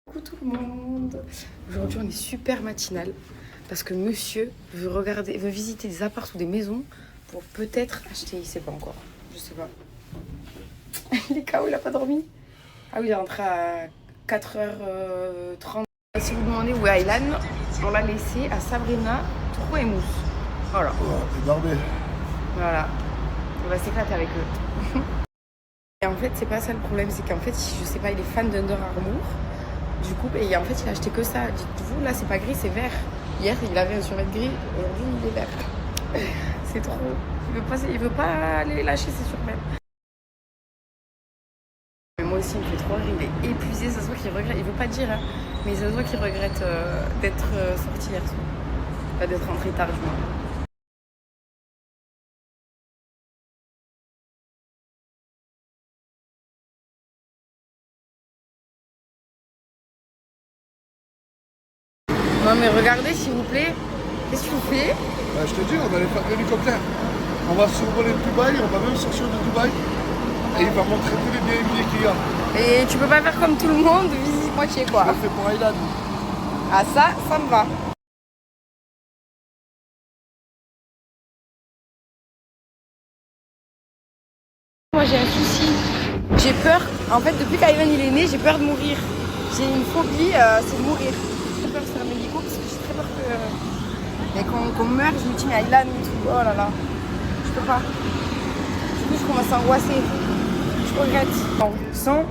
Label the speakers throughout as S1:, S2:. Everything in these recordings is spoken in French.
S1: Coucou tout le monde. Aujourd'hui on est super matinal parce que monsieur veut visiter des apparts ou des maisons pour peut-être acheter, il sait pas encore, je sais pas. Il est KO, il a pas dormi. Ah oui, il est rentré à 4h30. Si vous demandez où est Aylan, on l'a laissé à Sabrina Trouemous. Voilà. Voilà. On va s'éclater avec eux. Et en fait, c'est pas ça le problème, c'est qu'en fait, je sais pas, il est fan d'Under Armour. Du coup, et en fait, il a acheté que ça. Dites-vous, là, c'est pas gris, c'est vert. Hier, il avait un survêt gris, aujourd'hui, il est vert. C'est trop. Il veut pas aller lâcher ses survêtements. Mais moi aussi, il me fait trop rire. Il est épuisé, ça se voit qu'il regrette. Il veut pas dire, hein, mais ça se voit qu'il regrette d'être sorti hier soir. Pas d'être rentré tard, du moins. Non, mais regardez, s'il vous plaît. Qu'est-ce que vous faites?
S2: Je te dis, on va aller faire l'hélicoptère. On va survoler Dubaï, on va même sortir de Dubaï. Et il va montrer tous les billets qu'il y a.
S1: Et tu peux pas faire comme tout le monde, visite moitié quoi.
S2: Je le fais pour Aylan.
S1: Ah ça me va. Moi j'ai un souci. J'ai peur. En fait, depuis qu'Aylan il est né, j'ai peur de mourir. J'ai une phobie, c'est de mourir. J'ai peur de faire un hélico parce que j'ai très peur qu'on meure. Je me dis mais Aylan et tout. Oh là là. Je peux pas. Du coup je commence à angoisser. Je regrette. Bon, sans.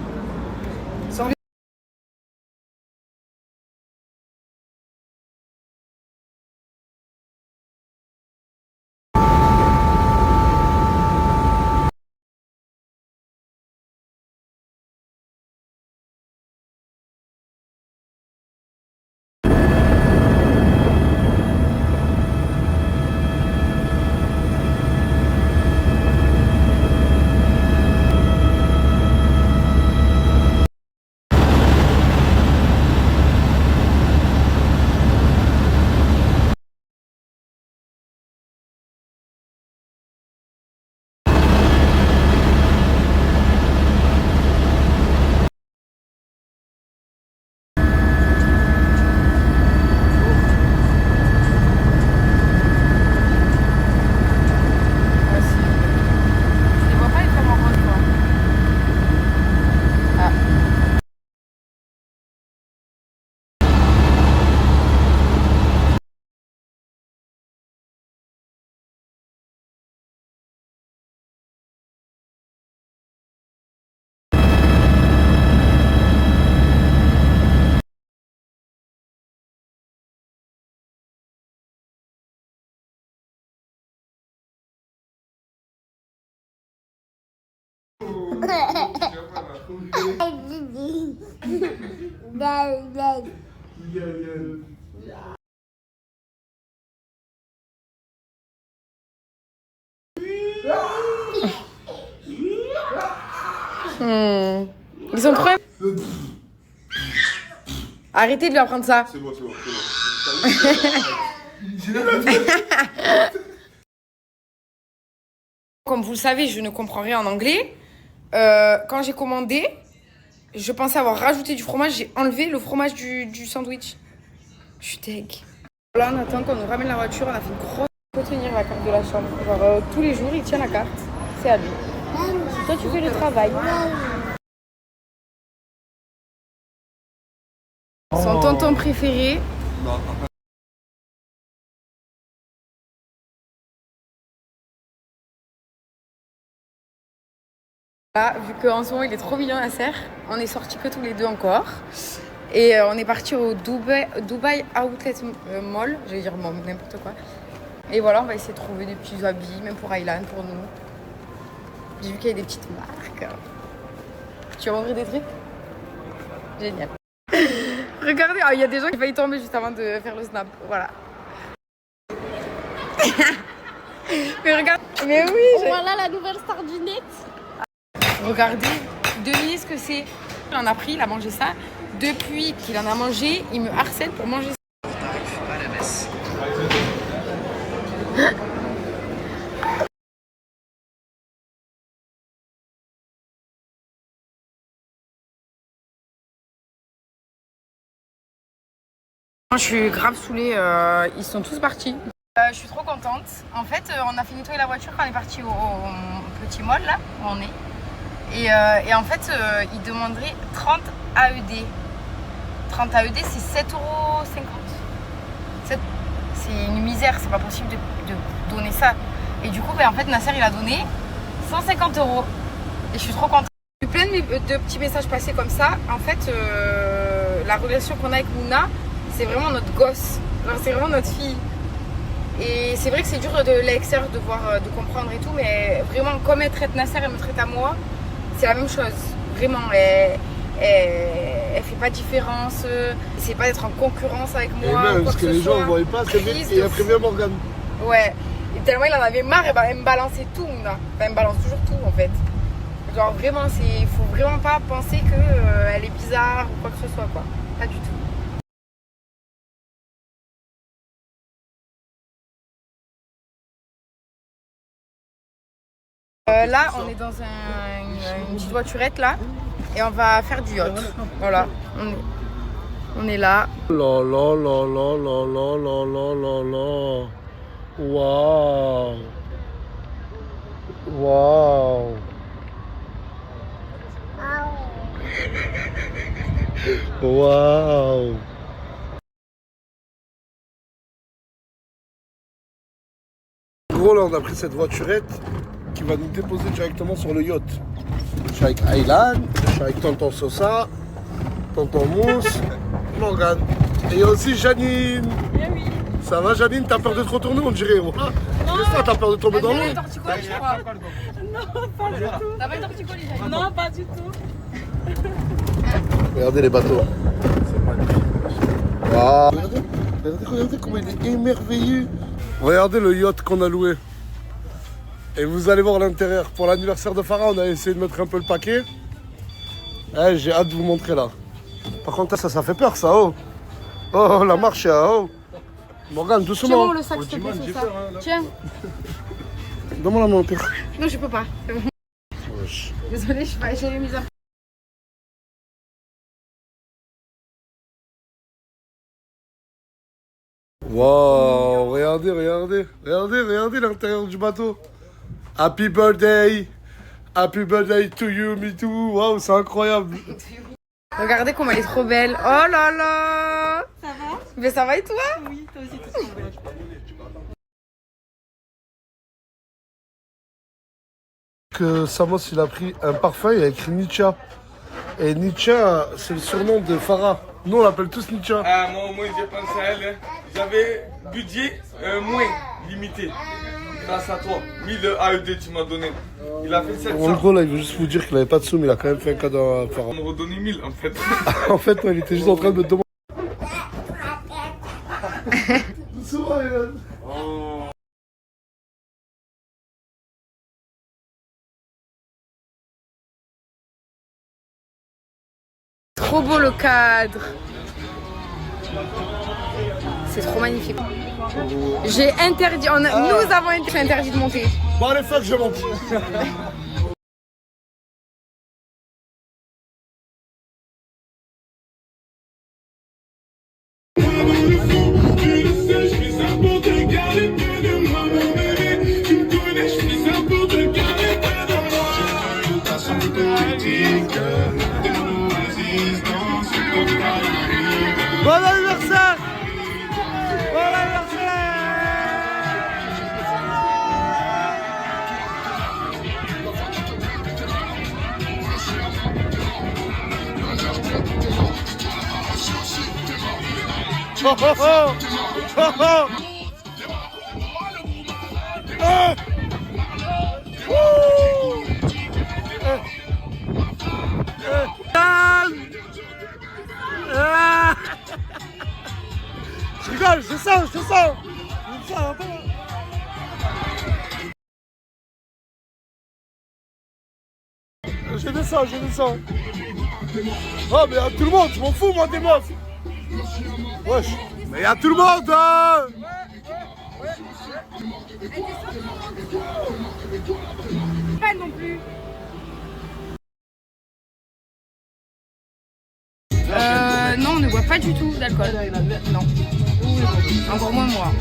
S1: Ils sont trop. Arrêtez de lui apprendre ça.
S2: C'est bon.
S1: Comme vous le savez, je ne comprends rien en anglais. Quand j'ai commandé, je pensais avoir rajouté du fromage. J'ai enlevé le fromage du sandwich. Je suis deg. Là, on attend qu'on nous ramène la voiture. On a fait une grosse. Il faut tenir la carte de la chambre. Genre, tous les jours, il tient la carte. C'est à lui. Toi, tu fais le travail. Son tonton préféré.
S2: Non.
S1: Là, vu qu'en ce moment il est trop mignon la serre, on est sortis que tous les deux encore. Et on est parti au Dubai Outlet Mall, j'allais dire mall, n'importe quoi. Et voilà, on va essayer de trouver des petits habits, même pour Aylan, pour nous. J'ai vu qu'il y avait des petites marques. Tu vas ouvrir des trucs? Génial. Regardez, il y a des gens qui failli tomber juste avant de faire le snap. Voilà. Mais regarde, mais oui.
S3: Voilà la nouvelle star du net.
S1: Regardez, devinez ce que c'est. Il en a pris, il a mangé ça. Depuis qu'il en a mangé, il me harcèle pour manger ça. Moi, je suis grave saoulée, ils sont tous partis. Je suis trop contente. En fait, on a fait nettoyer la voiture quand on est parti au petit mall là où on est. Et en fait, ils demanderaient 30 AED. 30 AED, c'est 7,50 €. C'est une misère, c'est pas possible de donner ça. Et du coup, en fait, Nasser, il a donné 150 €. Et je suis trop contente. J'ai eu plein de petits messages passés comme ça. En fait, la relation qu'on a avec Mouna, c'est vraiment notre gosse. C'est vraiment notre fille. Et c'est vrai que c'est dur de l'extérieur de voir, de comprendre et tout, mais vraiment, comme elle traite Nasser, elle me traite à moi, c'est la même chose. Vraiment, elle fait pas de différence, c'est pas d'être en concurrence avec moi.
S2: Et même, parce que les gens ne voyaient pas très vite, et il a prévenu Morgane.
S1: Ouais, et tellement il en avait marre, et elle me balançait tout, Mouna. Elle me balance toujours tout en fait. Genre vraiment, il faut vraiment pas penser qu'elle est bizarre ou quoi que ce soit, quoi. Pas du tout. Là, on est dans une petite voiturette là, et on va faire du yacht. Voilà, on est là.
S2: La la la la la la la la la la. Waouh. Waouh. Waouh. Gros, là, on a pris cette voiturette qui va nous déposer directement sur le yacht. Je suis avec Aylan, je suis avec Tonton Sosa, Tonton Mousse, Morgane. Et il y a aussi Janine.
S3: Eh oui.
S2: Ça va, Janine? T'as peur de te retourner, on dirait? Voilà. C'est ça, t'as peur de tomber dans l'eau?
S3: Non, pas du tout. T'as pas le torticolis, Janine? Non, pas du tout.
S2: Regardez les bateaux. C'est magnifique. Wow. Regardez comment il est émerveillé. Regardez le yacht qu'on a loué. Et vous allez voir l'intérieur. Pour l'anniversaire de Farah, on a essayé de mettre un peu le paquet. J'ai hâte de vous montrer là. Par contre, ça fait peur ça, oh. Oh, la marche, oh. Morgane, doucement.
S1: Tiens-moi le sac, s'il te plaît, c'est ça. Tiens.
S2: Donne-moi la main, pire.
S1: Non, je peux pas. C'est bon.
S2: Wesh.
S1: Désolée, j'ai mis un.
S2: Wow, regardez l'intérieur du bateau. Happy birthday to you, me too. Waouh, c'est incroyable.
S1: Regardez comme elle est trop belle. Oh là là.
S3: Ça va?
S1: Mais ça va et toi?
S3: Oui, toi aussi, tu es trop belle.
S2: Que Samos, il a pris un parfum, il a écrit Nietzsche. Et Nietzsche, c'est le surnom de Farah. Nous, on l'appelle tous Nietzsche.
S4: Ah, moi j'ai pensé à elle. J'avais budget moins limité. Grâce à toi. 1000 AED, tu m'as donné. Il a fait 700.
S2: En gros, là, il veut juste vous dire qu'il avait pas de sous, mais il a quand même fait un cadeau à Farah.
S4: On m'a redonné 1000 en fait.
S2: En fait, il était juste en train de me demander.
S1: Trop beau le cadre. C'est trop magnifique. J'ai interdit, nous avons interdit de monter.
S2: Bon, allez, fuck, je monte. Bon anniversaire! Bon anniversaire! Oh oh oh! Oh oh! Ah! Wouh! Ah! Je rigole, je sens. Un peu. Je descends. Oh, mais y'a tout le monde, je m'en fous, moi, des meufs. Wesh, mais y'a tout le monde, hein.
S1: Pas non plus. Non, on ne boit bois pas du tout d'alcool. Non. Encore moins moi.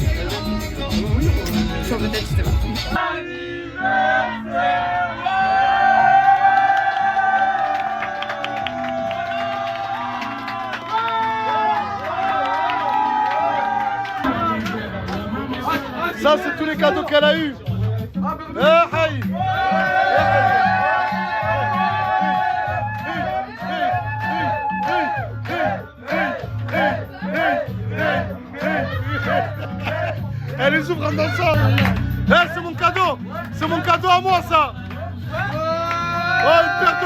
S1: Toi peut-être, je sais pas.
S2: Ça, c'est tous les cadeaux qu'elle a eu. Elle les ouvre en dansant. C'est mon cadeau. C'est mon cadeau à moi, ça. Oh, une paire